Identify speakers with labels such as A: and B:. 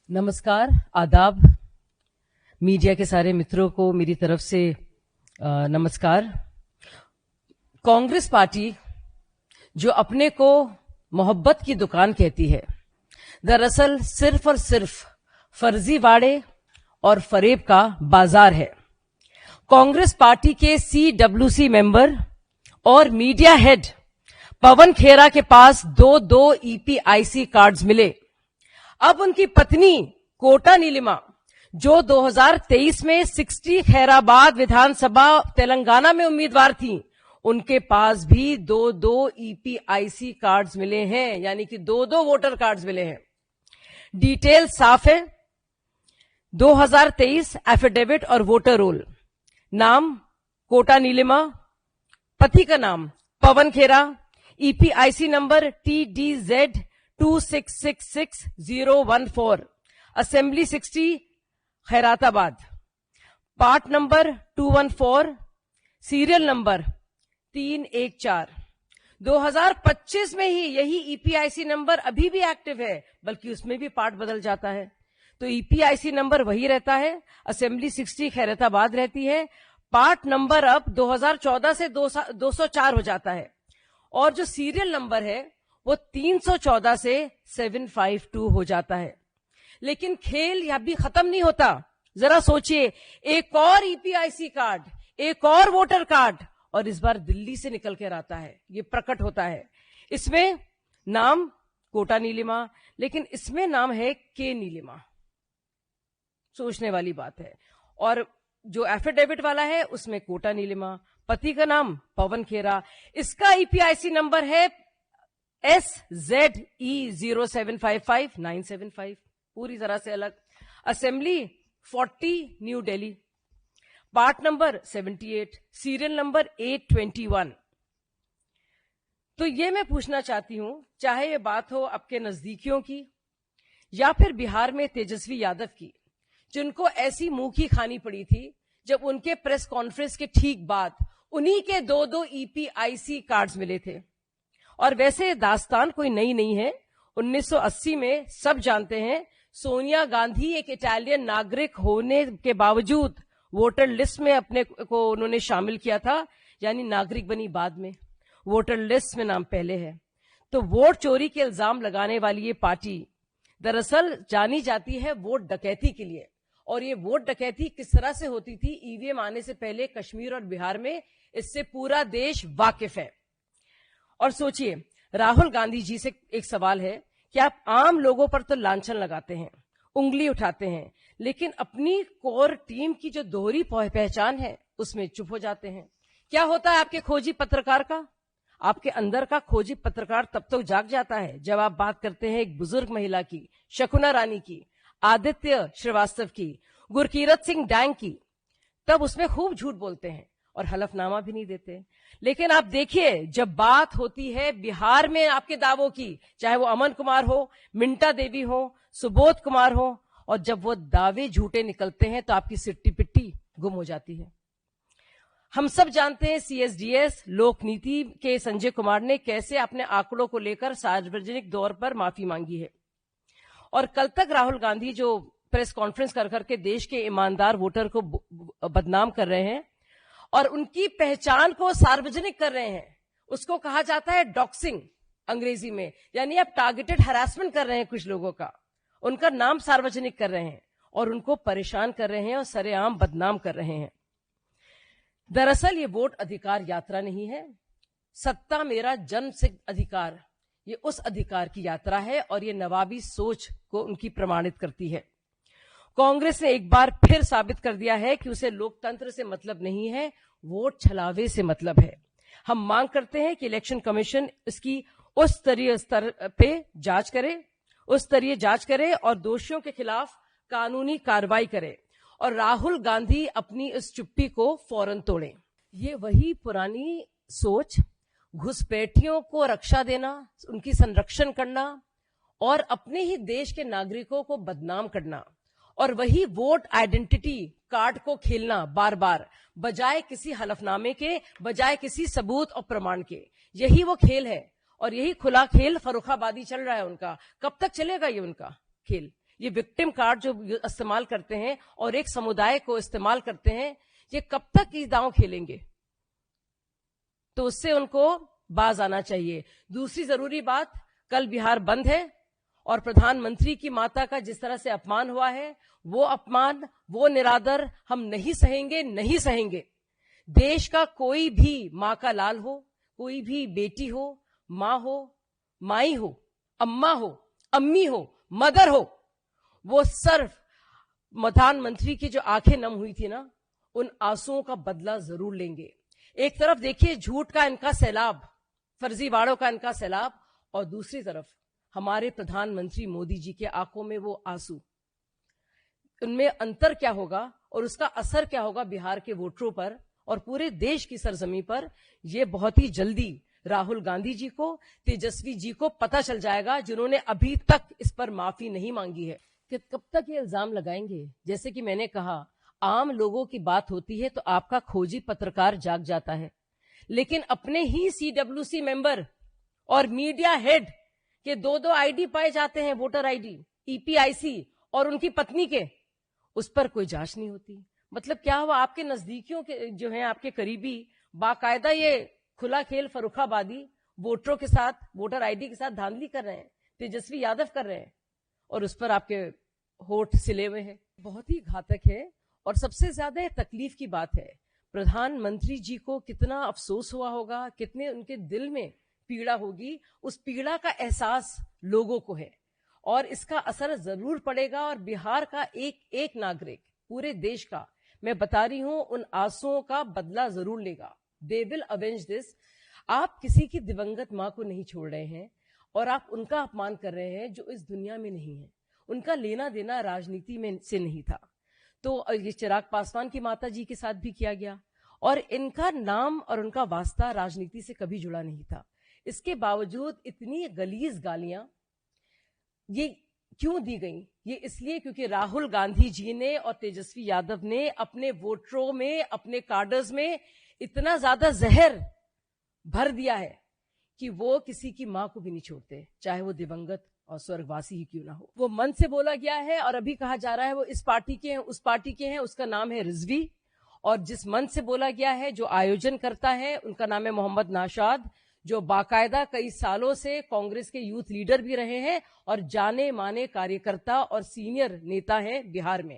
A: नमस्कार, आदाब। मीडिया के सारे मित्रों को मेरी तरफ से नमस्कार। कांग्रेस पार्टी जो अपने को मोहब्बत की दुकान कहती है, दरअसल सिर्फ और सिर्फ फर्जीवाड़े और फरेब का बाजार है। कांग्रेस पार्टी के CWC मेंबर और मीडिया हेड पवन खेरा के पास दो EPIC कार्ड्स मिले। अब उनकी पत्नी कोटा नीलिमा, जो 2023 में 60 खैराबाद विधानसभा तेलंगाना में उम्मीदवार थी, उनके पास भी दो EPIC कार्ड्स मिले हैं, यानी कि दो वोटर कार्ड्स मिले हैं। डिटेल साफ है। 2023 एफिडेविट और वोटर रोल, नाम कोटा नीलिमा, पति का नाम पवन खेरा, EPIC number TDZ 26666014, assembly 60 Khairatabad, part number 214, serial number 314। 2025 में ही यही EPIC नंबर अभी भी एक्टिव है, बल्कि उसमें भी पार्ट बदल जाता है। तो EPIC नंबर वही रहता है, असेंबली 60 खैराताबाद रहती है, पार्ट नंबर अब 2014 से 204 हो जाता है, और जो सीरियल नंबर है वो 314 से 752 हो जाता है। लेकिन खेल यह भी खत्म नहीं होता। जरा सोचिए, एक और EPIC कार्ड, एक और वोटर कार्ड, और इस बार दिल्ली से निकल कर आता है, ये प्रकट होता है। इसमें नाम कोटा नीलिमा, लेकिन इसमें नाम है के नीलिमा। सोचने वाली बात है। और जो एफिडेविट वाला है उसमें कोटा नीलिमा, पति का नाम पवन खेरा। इसका EPIC नंबर है SZE 0755975, पूरी तरह से अलग। Assembly 40 new Delhi, part number 78, serial number 821। तो ये मैं पूछना चाहती हूं, चाहे ये बात हो आपके नजदीकियों की या फिर बिहार में तेजस्वी यादव की, जिनको ऐसी मुंह की खानी पड़ी थी जब उनके प्रेस कॉन्फ्रेंस के ठीक बाद उन्हीं के दो EPIC कार्ड्स मिले थे। और वैसे दास्तान कोई नई नहीं है। 1980 में सब जानते हैं, सोनिया गांधी एक इटालियन नागरिक होने के बावजूद वोटर लिस्ट में अपने को उन्होंने शामिल किया था, यानी नागरिक बनी बाद में, वोटर लिस्ट में नाम पहले है। तो वोट चोरी के इल्जाम लगाने वाली ये पार्टी दरअसल जानी जाती है वोट डकैती के लिए। और ये वोट डकैती किस तरह से होती थी EVM आने से पहले कश्मीर और बिहार में, इससे पूरा देश वाकिफ है। और सोचिए, राहुल गांधी जी से एक सवाल है कि आप आम लोगों पर तो लांछन लगाते हैं, उंगली उठाते हैं, लेकिन अपनी कोर टीम की जो दोहरी पहचान है उसमें चुप हो जाते हैं। क्या होता है आपके खोजी पत्रकार का? आपके अंदर का खोजी पत्रकार तब तक जाग जाता है जब आप बात करते हैं एक बुजुर्ग महिला की, शकुना रानी की, आदित्य श्रीवास्तव की, गुरकीरत सिंह डैंग की, तब उसमें खूब झूठ बोलते हैं और हलफनामा भी नहीं देते। लेकिन आप देखिए, जब बात होती है बिहार में आपके दावों की, चाहे वो अमन कुमार हो, मिंटा देवी हो, सुबोध कुमार हो, और जब वो दावे झूठे निकलते हैं तो आपकी सिट्टी पिट्टी गुम हो जाती है। हम सब जानते हैं CSDS लोक नीति के संजय कुमार ने कैसे अपने आंकड़ों को लेकर सार्वजनिक तौर पर माफी मांगी है। और कल तक राहुल गांधी जो प्रेस कॉन्फ्रेंस कर करके देश के ईमानदार वोटर को बदनाम कर रहे हैं और उनकी पहचान को सार्वजनिक कर रहे हैं, उसको कहा जाता है डॉक्सिंग अंग्रेजी में, यानी आप टारगेटेड हरासमेंट कर रहे हैं कुछ लोगों का, उनका नाम सार्वजनिक कर रहे हैं और उनको परेशान कर रहे हैं और सरेआम बदनाम कर रहे हैं। दरअसल ये वोट अधिकार यात्रा नहीं है, सत्ता मेरा जन्म सिद्ध अधिकार, ये उस अधिकार की यात्रा है और ये नवाबी सोच को उनकी प्रमाणित करती है। कांग्रेस ने एक बार फिर साबित कर दिया है कि उसे लोकतंत्र से मतलब नहीं है, वोट छलावे से मतलब है। हम मांग करते हैं कि इलेक्शन कमीशन इसकी उस स्तरीय स्तर पे जांच करे और दोषियों के खिलाफ कानूनी कार्रवाई करे और राहुल गांधी अपनी इस चुप्पी को फौरन तोड़ें। ये वही पुरानी सोच, घुसपैठियों को रक्षा देना, उनकी संरक्षण करना और अपने ही देश के नागरिकों को बदनाम करना, और वही वोट आइडेंटिटी कार्ड को खेलना बार बार, बजाय किसी हलफनामे के, बजाय किसी सबूत और प्रमाण के। यही वो खेल है और यही खुला खेल फर्रुखाबादी चल रहा है उनका। कब तक चलेगा ये उनका खेल? ये विक्टिम कार्ड जो इस्तेमाल करते हैं और एक समुदाय को इस्तेमाल करते हैं, ये कब तक ये दांव खेलेंगे? तो उससे उनको बाज आना चाहिए। दूसरी जरूरी बात, कल बिहार बंद है और प्रधानमंत्री की माता का जिस तरह से अपमान हुआ है, वो अपमान, वो निरादर हम नहीं सहेंगे, नहीं सहेंगे। देश का कोई भी मां का लाल हो, कोई भी बेटी हो, मां हो, माई हो, अम्मा हो, अम्मी हो, मदर हो, वो सिर्फ प्रधानमंत्री की जो आंखें नम हुई थी ना, उन आंसुओं का बदला जरूर लेंगे। एक तरफ देखिए झूठ का इनका सैलाब, फर्जीवाड़ों का इनका सैलाब, और दूसरी तरफ हमारे प्रधानमंत्री मोदी जी के आंखों में वो आंसू। उनमें अंतर क्या होगा और उसका असर क्या होगा बिहार के वोटरों पर और पूरे देश की सरजमी पर, ये बहुत ही जल्दी राहुल गांधी जी को, तेजस्वी जी को पता चल जाएगा, जिन्होंने अभी तक इस पर माफी नहीं मांगी है। कि कब तक ये इल्जाम लगाएंगे? जैसे कि मैंने कहा, आम लोगों की बात होती है तो आपका खोजी पत्रकार जाग जाता है, लेकिन अपने ही CWC मेंबर और मीडिया हेड के 2-2 आईडी पाए जाते हैं, वोटर आईडी, EPIC, और उनकी पत्नी के, उस पर कोई जांच नहीं होती। मतलब क्या हुआ? आपके नजदीकियों के जो हैं, आपके करीबी, बाकायदा ये खुला खेल फर्रुखाबादी वोटरों के साथ, वोटर आईडी के साथ धांधली कर रहे हैं, तेजस्वी यादव कर रहे हैं, और उस पर आपके होठ सिले हुए हैं। बहुत ही घातक है। और सबसे ज्यादा तकलीफ की बात है, प्रधानमंत्री जी को कितना अफसोस हुआ होगा, कितने उनके दिल में पीड़ा होगी, उस पीड़ा का एहसास लोगों को है और इसका असर जरूर पड़ेगा। और बिहार का एक एक नागरिक, पूरे देश का, मैं बता रही हूं, उन आंसुओं का बदला जरूर लेगा। They will avenge this. आप किसी की दिवंगत मां को नहीं छोड़ रहे हैं और आप उनका अपमान कर रहे हैं जो इस दुनिया में नहीं है। उनका लेना देना राजनीति में से नहीं था। तो ये चिराग पासवान की माता जी के साथ भी किया गया और इनका नाम और उनका वास्ता राजनीति से कभी जुड़ा नहीं था। इसके बावजूद इतनी गलीज गालियां ये क्यों दी गई? ये इसलिए क्योंकि राहुल गांधी जी ने और तेजस्वी यादव ने अपने वोटरों में, अपने कार्डर्स में इतना ज्यादा जहर भर दिया है कि वो किसी की मां को भी नहीं छोड़ते, चाहे वो दिवंगत और स्वर्गवासी ही क्यों ना हो। वो मन से बोला गया है और अभी कहा जा रहा है वो इस पार्टी के हैं, उस पार्टी के हैं, उसका नाम है रिजवी। और जिस मन से बोला गया है, जो आयोजन करता है, उनका नाम है मोहम्मद नाशाद, जो बाकायदा कई सालों से कांग्रेस के यूथ लीडर भी रहे हैं और जाने माने कार्यकर्ता और सीनियर नेता हैं बिहार में।